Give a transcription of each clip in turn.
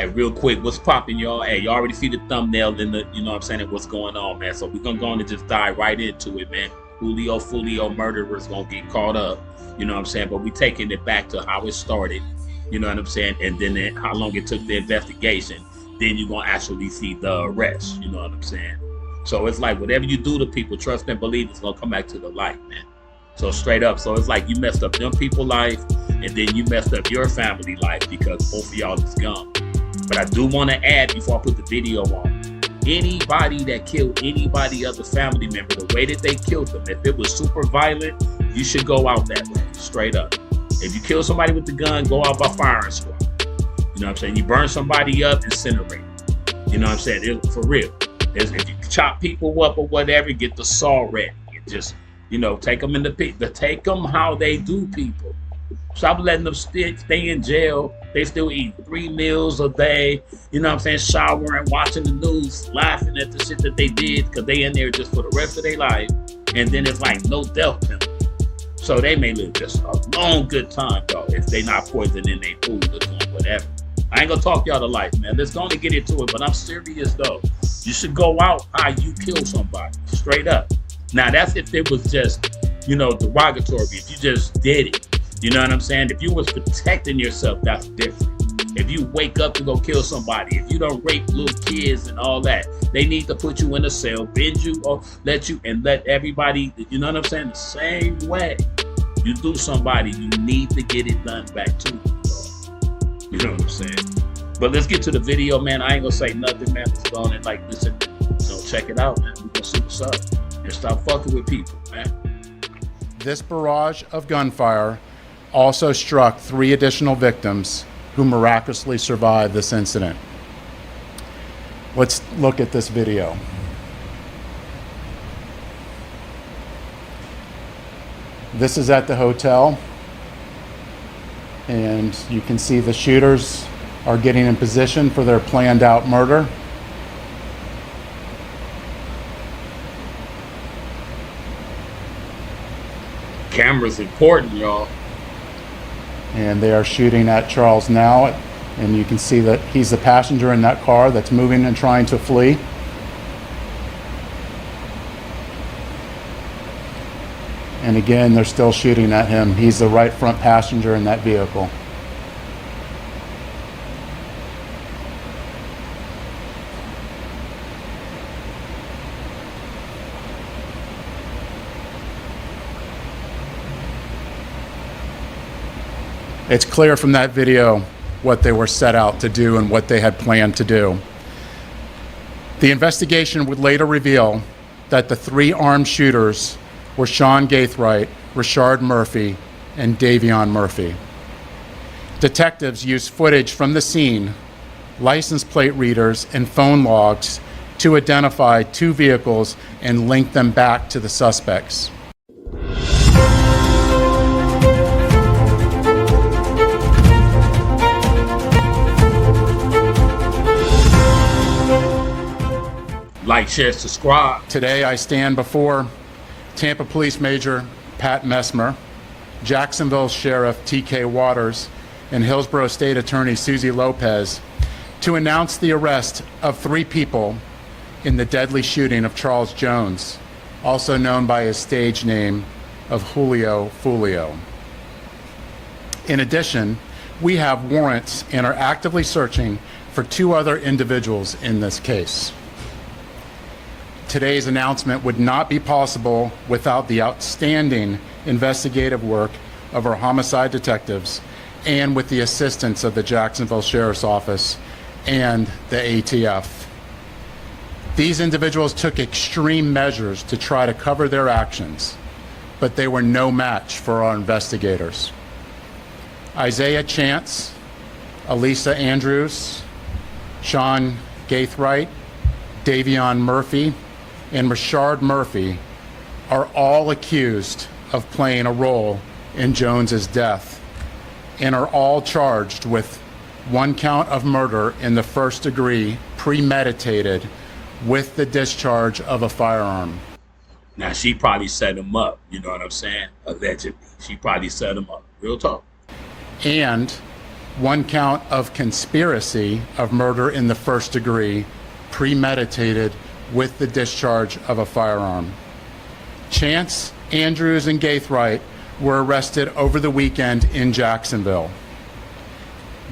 Hey, real quick, what's popping, y'all? Hey, you already see the thumbnail in the, you know what I'm saying, and what's going on, man. So we're gonna go on and just dive right into it, man. Julio Foolio murderers gonna get caught up, you know what I'm saying? But we taking it back to how it started, you know what I'm saying, and then how long it took the investigation. Then you're gonna actually see the arrest, you know what I'm saying? So it's like whatever you do to people, trust and believe it's gonna come back to the light, man. So straight up, so it's like you messed up them people's life, and then you messed up your family life because both of y'all is gone. But I do want to add before I put the video on, anybody that killed anybody other family member, the way that they killed them, if it was super violent, you should go out that way, straight up. If you kill somebody with the gun, go out by firing squad. You know what I'm saying? You burn somebody up, incinerate. You know what I'm saying? For real. If you chop people up or whatever, get the saw ready. Just, you know, take them in the pit. Take them how they do people. Stop letting them stay in jail. They still eat 3 meals a day. You know what I'm saying? Showering, watching the news, laughing at the shit that they did because they in there just for the rest of their life. And then it's like no death penalty. So they may live just a long good time though if they not poisoning their food or doing whatever. I ain't gonna talk y'all to life, man. Let's go and get into it. But I'm serious though. You should go out how you kill somebody, straight up. Now that's if it was just, you know, derogatory. If you just did it. You know what I'm saying? If you was protecting yourself, that's different. If you wake up to go kill somebody, if you don't rape little kids and all that, they need to put you in a cell, bend you or let everybody, you know what I'm saying? The same way you do somebody, you need to get it done back to you. You know what I'm saying? But let's get to the video, man. I ain't gonna say nothing, man. Let's go on and like listen. So check it out, man. We're gonna see what's up. And stop fucking with people, man. This barrage of gunfire also struck 3 additional victims who miraculously survived this incident. Let's look at this video. This is at the hotel, and you can see the shooters are getting in position for their planned out murder. Camera's important, y'all. And they are shooting at Charles now, and you can see that he's the passenger in that car that's moving and trying to flee. And again, they're still shooting at him. He's the right front passenger in that vehicle. It's clear from that video what they were set out to do and what they had planned to do. The investigation would later reveal that the 3 armed shooters were Sean Gaithright, Rashard Murphy, and Davion Murphy. Detectives used footage from the scene, license plate readers, and phone logs to identify 2 vehicles and link them back to the suspects. Like, share, subscribe. Today I stand before Tampa Police Major Pat Messmer, Jacksonville Sheriff T.K. Waters, and Hillsborough State Attorney Susie Lopez to announce the arrest of 3 people in the deadly shooting of Charles Jones, also known by his stage name of Julio Foolio. In addition, we have warrants and are actively searching for 2 other individuals in this case. Today's announcement would not be possible without the outstanding investigative work of our homicide detectives and with the assistance of the Jacksonville Sheriff's Office and the ATF. These individuals took extreme measures to try to cover their actions, but they were no match for our investigators. Isaiah Chance, Elisa Andrews, Sean Gaithright, Davion Murphy, and Rashard Murphy are all accused of playing a role in Jones's death and are all charged with 1 count of murder in the 1st degree, premeditated, with the discharge of a firearm. Now, she probably set him up, you know what I'm saying? Allegedly. She probably set him up. Real talk. And one count of conspiracy of murder in the first degree, premeditated with the discharge of a firearm. Chance, Andrews, and Gaithright were arrested over the weekend in Jacksonville.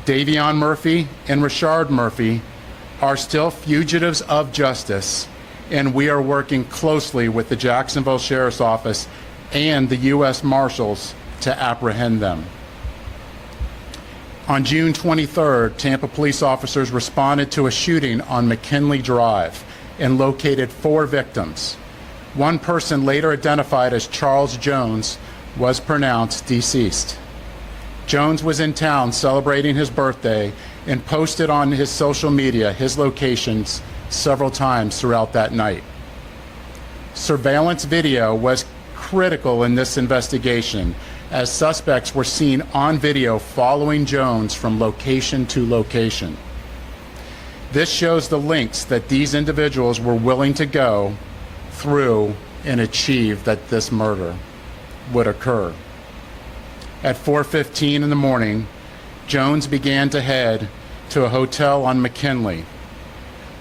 Davion Murphy and Rashard Murphy are still fugitives of justice, and we are working closely with the Jacksonville Sheriff's Office and the U.S. Marshals to apprehend them. On June 23rd, Tampa police officers responded to a shooting on McKinley Drive and located 4 victims. One person, later identified as Charles Jones, was pronounced deceased. Jones was in town celebrating his birthday and posted on his social media his locations several times throughout that night. Surveillance video was critical in this investigation, as suspects were seen on video following Jones from location to location. This shows the lengths that these individuals were willing to go through and achieve that this murder would occur. At 4:15 in the morning, Jones began to head to a hotel on McKinley.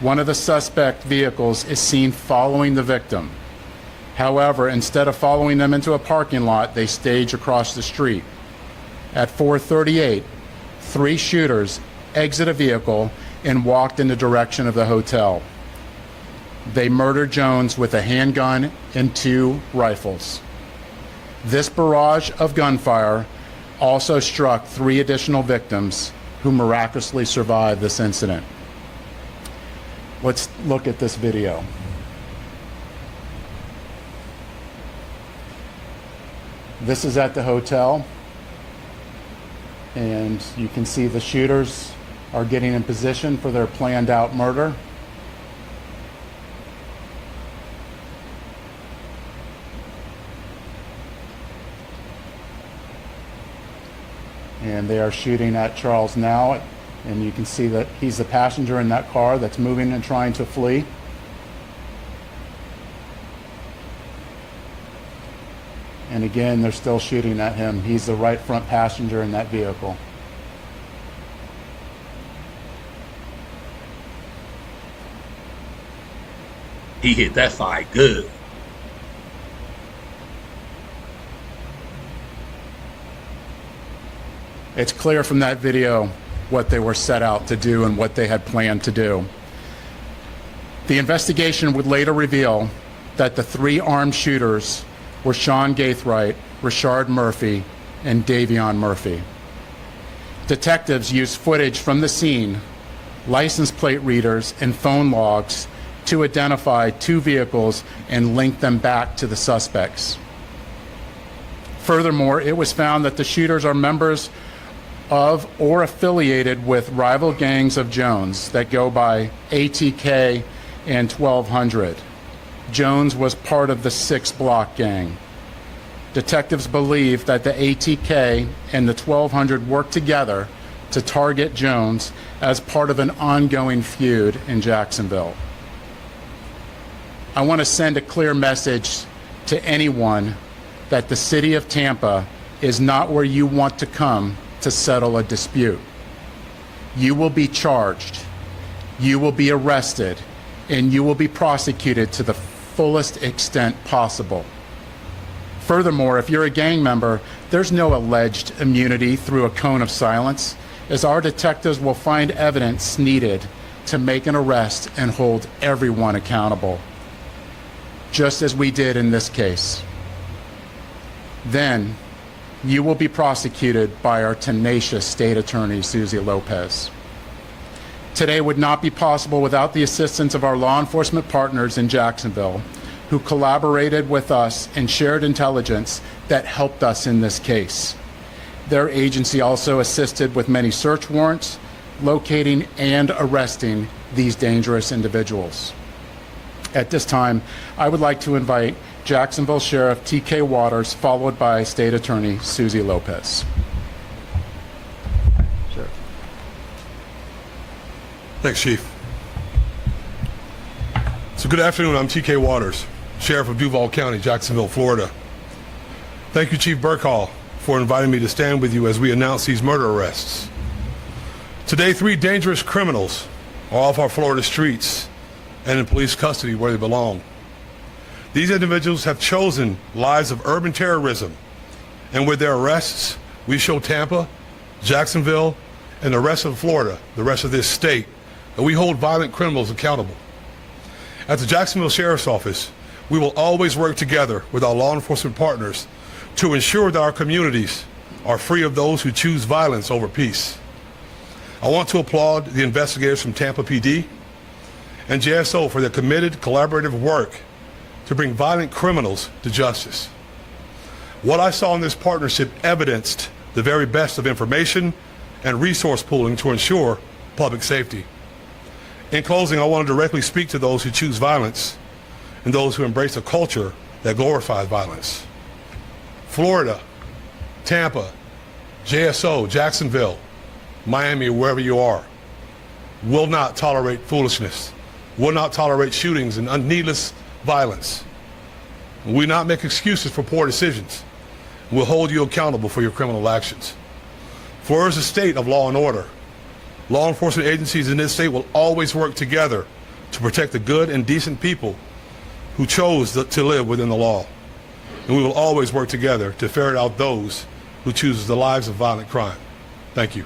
One of the suspect vehicles is seen following the victim. However, instead of following them into a parking lot, they stage across the street. At 4:38, 3 shooters exit a vehicle and walked in the direction of the hotel. They murdered Jones with a handgun and 2 rifles. This barrage of gunfire also struck 3 additional victims who miraculously survived this incident. Let's look at this video. This is at the hotel, and you can see the shooters are getting in position for their planned out murder. And they are shooting at Charles now, and you can see that he's the passenger in that car that's moving and trying to flee. And again, they're still shooting at him. He's the right front passenger in that vehicle. He hit that fight good. It's clear from that video what they were set out to do and what they had planned to do. The investigation would later reveal that the 3 armed shooters were Sean Gaithright, Rashard Murphy, and Davion Murphy. Detectives used footage from the scene, license plate readers, and phone logs to identify 2 vehicles and link them back to the suspects. Furthermore, it was found that the shooters are members of or affiliated with rival gangs of Jones that go by ATK and 1200. Jones was part of the 6 Block gang. Detectives believe that the ATK and the 1200 worked together to target Jones as part of an ongoing feud in Jacksonville. I want to send a clear message to anyone that the city of Tampa is not where you want to come to settle a dispute. You will be charged, you will be arrested, and you will be prosecuted to the fullest extent possible. Furthermore, if you're a gang member, there's no alleged immunity through a cone of silence, as our detectives will find evidence needed to make an arrest and hold everyone accountable, just as we did in this case. Then, you will be prosecuted by our tenacious state attorney, Susie Lopez. Today would not be possible without the assistance of our law enforcement partners in Jacksonville, who collaborated with us and shared intelligence that helped us in this case. Their agency also assisted with many search warrants, locating and arresting these dangerous individuals. At this time, I would like to invite Jacksonville Sheriff T.K. Waters, followed by State Attorney Susie Lopez. Sheriff. Thanks, Chief. So good afternoon, I'm T.K. Waters, Sheriff of Duval County, Jacksonville, Florida. Thank you, Chief Burkhall, for inviting me to stand with you as we announce these murder arrests. Today, 3 dangerous criminals are off our Florida streets and in police custody where they belong. These individuals have chosen lives of urban terrorism, and with their arrests, we show Tampa, Jacksonville, and the rest of Florida, the rest of this state, that we hold violent criminals accountable. At the Jacksonville Sheriff's Office, we will always work together with our law enforcement partners to ensure that our communities are free of those who choose violence over peace. I want to applaud the investigators from Tampa PD and JSO for their committed collaborative work to bring violent criminals to justice. What I saw in this partnership evidenced the very best of information and resource pooling to ensure public safety. In closing, I want to directly speak to those who choose violence and those who embrace a culture that glorifies violence. Florida, Tampa, JSO, Jacksonville, Miami, wherever you are, will not tolerate foolishness, will not tolerate shootings and needless violence. We will not make excuses for poor decisions. We'll hold you accountable for your criminal actions. Florida is a state of law and order. Law enforcement agencies in this state will always work together to protect the good and decent people who chose to live within the law. And we will always work together to ferret out those who choose the lives of violent crime. Thank you.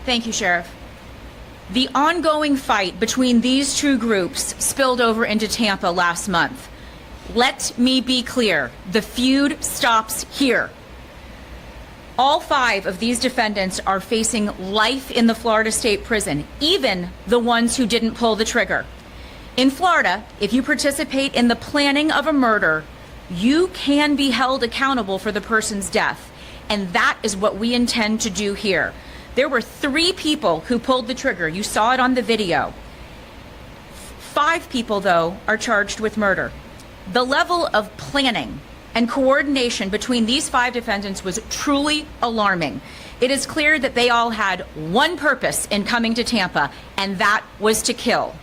Thank you, Sheriff. The ongoing fight between these two groups spilled over into Tampa last month. Let me be clear, the feud stops here. All 5 of these defendants are facing life in the Florida State Prison, even the ones who didn't pull the trigger. In Florida, if you participate in the planning of a murder, you can be held accountable for the person's death, and that is what we intend to do here. There were 3 people who pulled the trigger. You saw it on the video. 5 people, though, are charged with murder. The level of planning and coordination between these 5 defendants was truly alarming. It is clear that they all had one purpose in coming to Tampa, and that was to kill.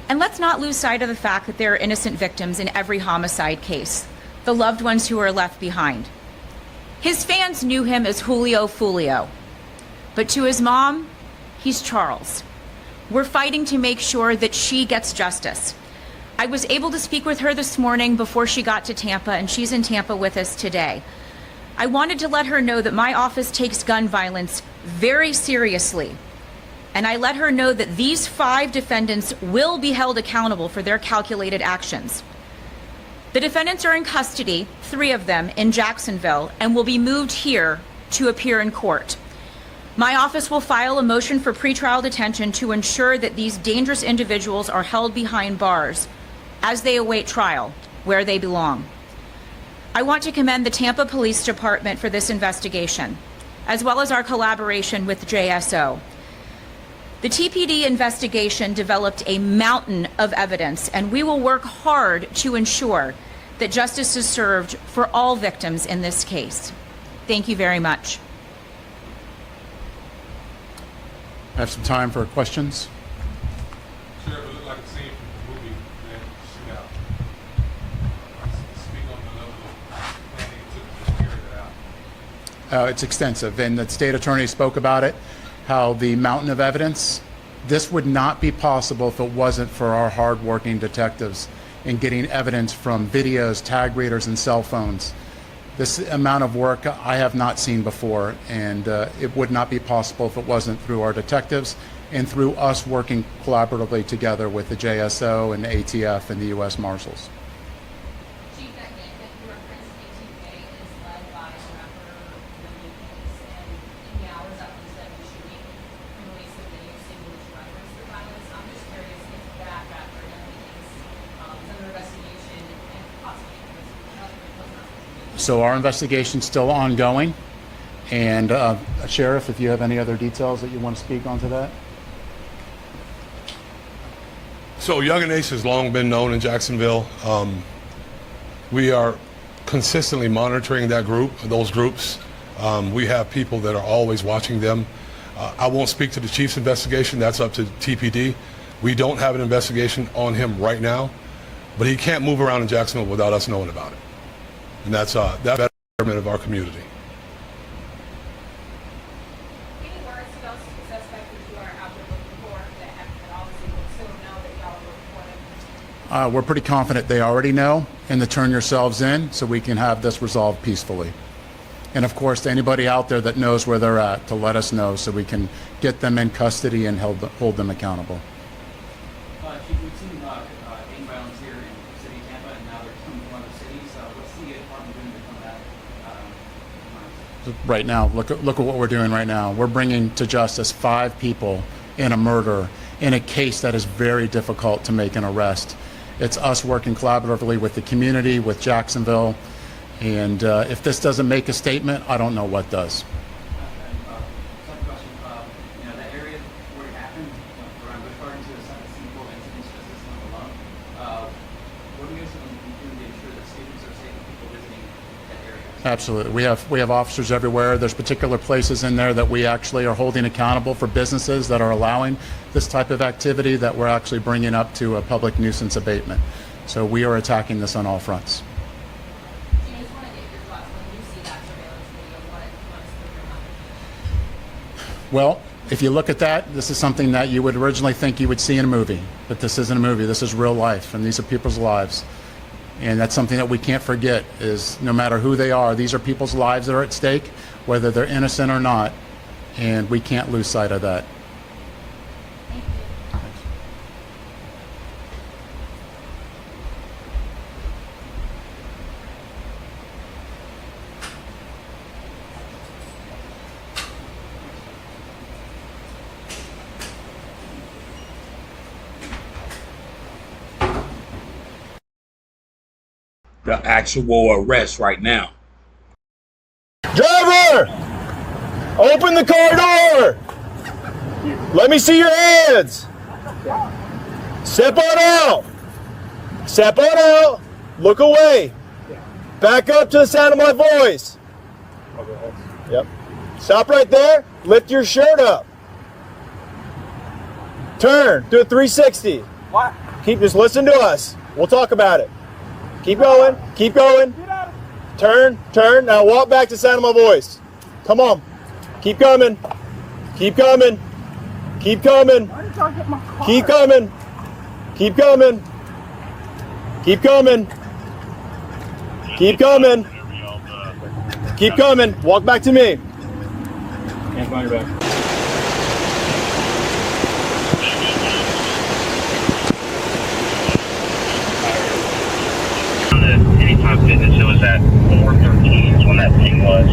And let's not lose sight of the fact that there are innocent victims in every homicide case, the loved ones who are left behind. His fans knew him as Julio Foolio, but to his mom, he's Charles. We're fighting to make sure that she gets justice. I was able to speak with her this morning before she got to Tampa, and she's in Tampa with us today. I wanted to let her know that my office takes gun violence very seriously, and I let her know that these 5 defendants will be held accountable for their calculated actions. The defendants are in custody, 3 of them, in Jacksonville, and will be moved here to appear in court. My office will file a motion for pretrial detention to ensure that these dangerous individuals are held behind bars as they await trial, where they belong. I want to commend the Tampa Police Department for this investigation, as well as our collaboration with JSO. The TPD investigation developed a mountain of evidence, and we will work hard to ensure that justice is served for all victims in this case. Thank you very much. I have some time for questions. Sheriff, it looked like a scene from the movie that shoot out. Speak on the level of planning to carry that out. It's extensive, and the state attorney spoke about it, how the mountain of evidence, this would not be possible if it wasn't for our hardworking detectives in getting evidence from videos, tag readers, and cell phones. This amount of work I have not seen before, and it would not be possible if it wasn't through our detectives and through us working collaboratively together with the JSO and the ATF and the U.S. Marshals. Chief, that your reference ATK is led by rapper Julio, and in the hours after the second shooting, released a video stating which reference the violence. I'm just curious if that rapper is under investigation and possibly So our investigation's still ongoing, and Sheriff, if you have any other details that you want to speak onto that. So Young and Ace has long been known in Jacksonville. We are consistently monitoring those groups. We have people that are always watching them. I won't speak to the chief's investigation. That's up to TPD. We don't have an investigation on him right now, but he can't move around in Jacksonville without us knowing about it. and that's that betterment of our community. Any words to those suspects that you are out there looking for that obviously will soon know that y'all are looking for them? We're pretty confident they already know, and to turn yourselves in so we can have this resolved peacefully. And of course, to anybody out there that knows where they're at, to let us know so we can get them in custody and hold them accountable. Chief, we've seen gang violence here in the city of Tampa, and now they're coming from other cities. What's the department doing to combat violence? Right now, look at what we're doing right now. We're bringing to justice 5 people in a murder in a case that is very difficult to make an arrest. It's us working collaboratively with the community, with Jacksonville, and if this doesn't make a statement, I don't know what does. Second question, that area where it happened, around Busch Gardens, to a single incidents just this month alone. What are you guys doing to ensure that students are safe and people visiting that area? Absolutely. We have officers everywhere. There's particular places in there that we actually are holding accountable for businesses that are allowing this type of activity that we're actually bringing up to a public nuisance abatement. So we are attacking this on all fronts. I just want to get your thoughts when you see that surveillance video. What's through your mind? Well, if you look at that, this is something that you would originally think you would see in a movie, but this isn't a movie. This is real life, and these are people's lives. And that's something that we can't forget, is no matter who they are, these are people's lives that are at stake, whether they're innocent or not, and we can't lose sight of that. The actual arrest right now. Driver! Open the car door! Let me see your hands! Step on out! Step on out! Look away! Back up to the sound of my voice! Yep. Stop right there. Lift your shirt up. Turn. Do a 360. What? Just listen to us. We'll talk about it. Keep going. Keep going. Turn. Turn. Now walk back to the sound of my voice. Come on. Keep coming. Keep coming. Keep coming. Keep coming. Keep coming. Keep coming. Keep coming. Keep coming. Walk back to me. Can't find your back. Anytime Fitness, it was at 413 is when that thing was.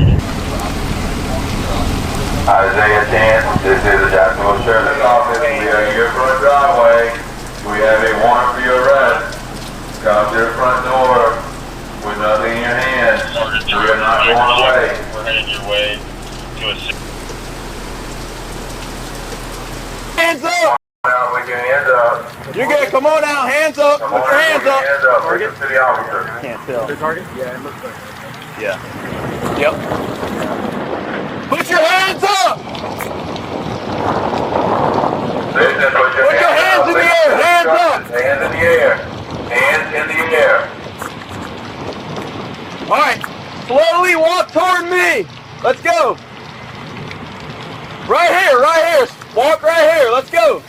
Isaiah 10, this is the Jacksonville Sheriff's Office. We are in your front driveway. We have a warrant for your arrest. Come to the front door with nothing in your hands. We are not going away. We're headed your way to a... Hands up! Now with your hands up. You're good. Come on out. Hands up. Come Put on your out, hands put your up. hands up. Target to the officer. Can't tell. The target? Yeah, it looks like it. Yeah. Yep. Put your hands up! Listen, put your hands in the air. Hands up! Hands in the air. Hands in the air. All right. Slowly walk toward me. Let's go. Right here. Right here. Walk right here. Let's go.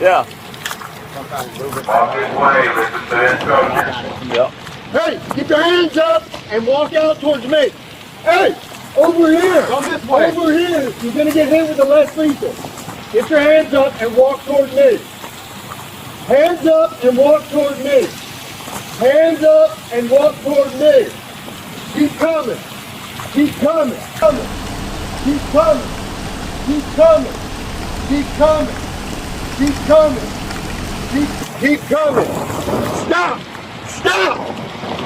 Yeah. Walk this way. Listen to the instructions. Yep. Hey, keep your hands up and walk out towards me. Hey, over here. Come this way. Over here. You're going to get hit with the less lethal. Get your hands up and walk towards me. Hands up and walk towards me. Hands up and walk towards me. Keep coming. Keep coming. Coming. Keep coming. Keep coming. Keep coming. Keep coming. Keep coming. Stop. Stop.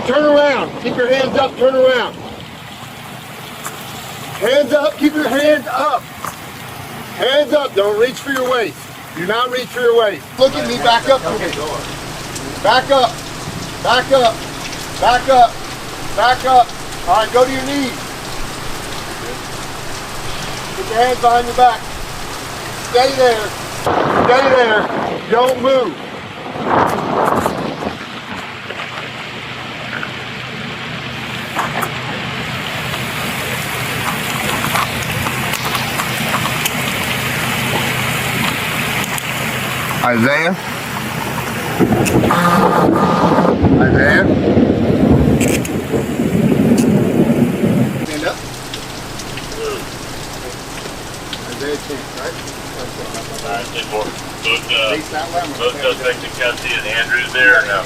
Turn around. Keep your hands up. Turn around. Hands up. Keep your hands up. Hands up. Don't reach for your waist. Do not reach for your waist. Look at me. Back up to me. Back up. Back up. Back up. Back up. All right. Go to your knees. Put your hands behind your back. Stay there. Stay there. Don't move. Isaiah? Isaiah? Stand up. Isaiah Chance, right? Both suspects in custody and Andrew's there now.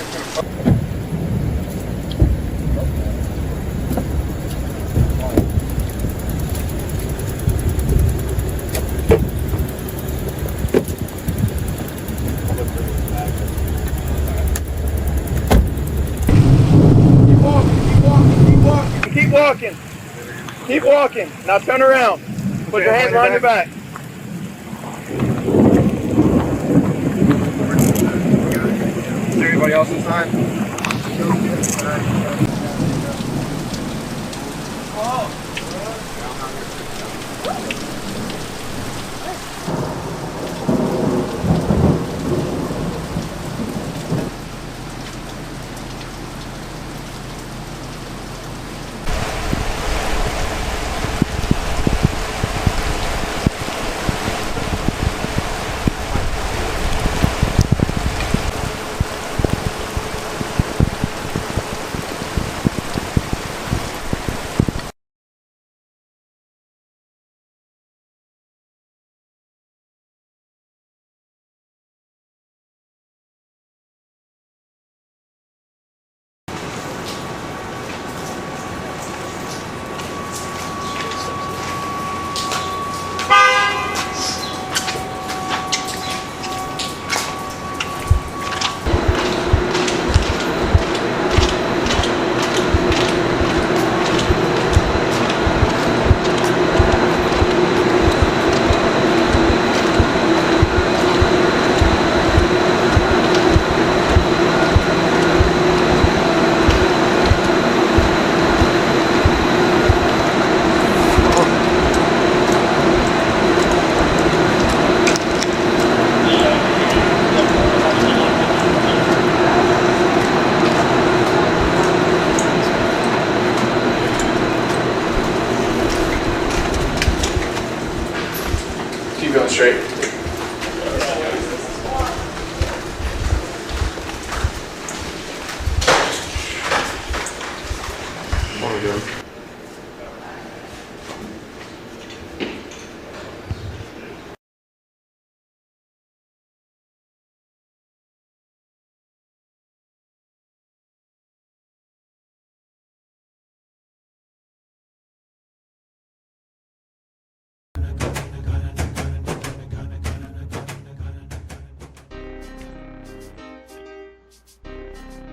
Keep walking. Keep walking. Now turn around. Put your hands behind your back. Is there anybody else inside? Keep going straight. What are we doing?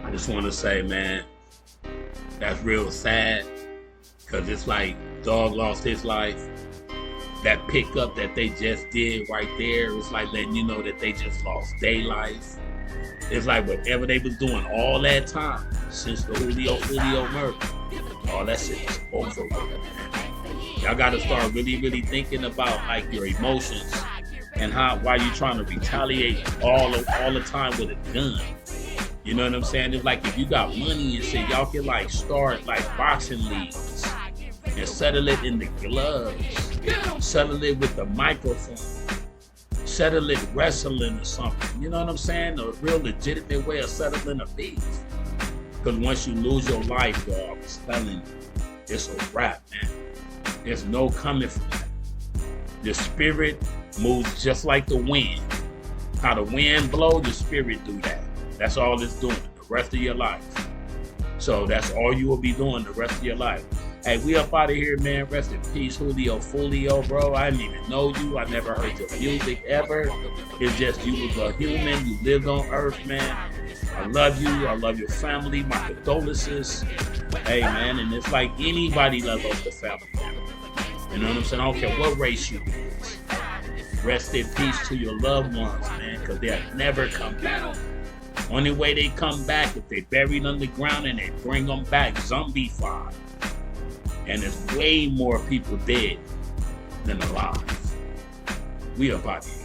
I just want to say, man, that's real sad, because it's like dog lost his life. That pickup that they just did right there, it's like letting you know that they just lost their life. It's like whatever they was doing all that time since the Foolio murder, all that shit is over with, man. Y'all got to start really thinking about like your emotions and why you trying to retaliate all the time with a gun. You know what I'm saying? It's like if you got money and shit, y'all can like start like boxing leagues and settle it in the gloves, settle it with the microphone, settle it wrestling or something. You know what I'm saying? A real legitimate way of settling a beef. Because once you lose your life, dog, I'm telling you, it's a wrap, man. There's no coming from that. The spirit moves just like the wind. How the wind blows, the spirit do that. That's all it's doing the rest of your life. So that's all you will be doing the rest of your life. Hey, we up out of here, man. Rest in peace, Julio Foolio, bro. I didn't even know you. I never heard your music ever. It's just you was a human. You lived on earth, man. I love you. I love your family. My condolences. Hey, man. And it's like anybody loves the family. You know what I'm saying? I don't care what race you is. Rest in peace to your loved ones, man, because they'll never come back. Only way they come back if they buried underground and they bring them back zombified. And there's way more people dead than alive. We up out here.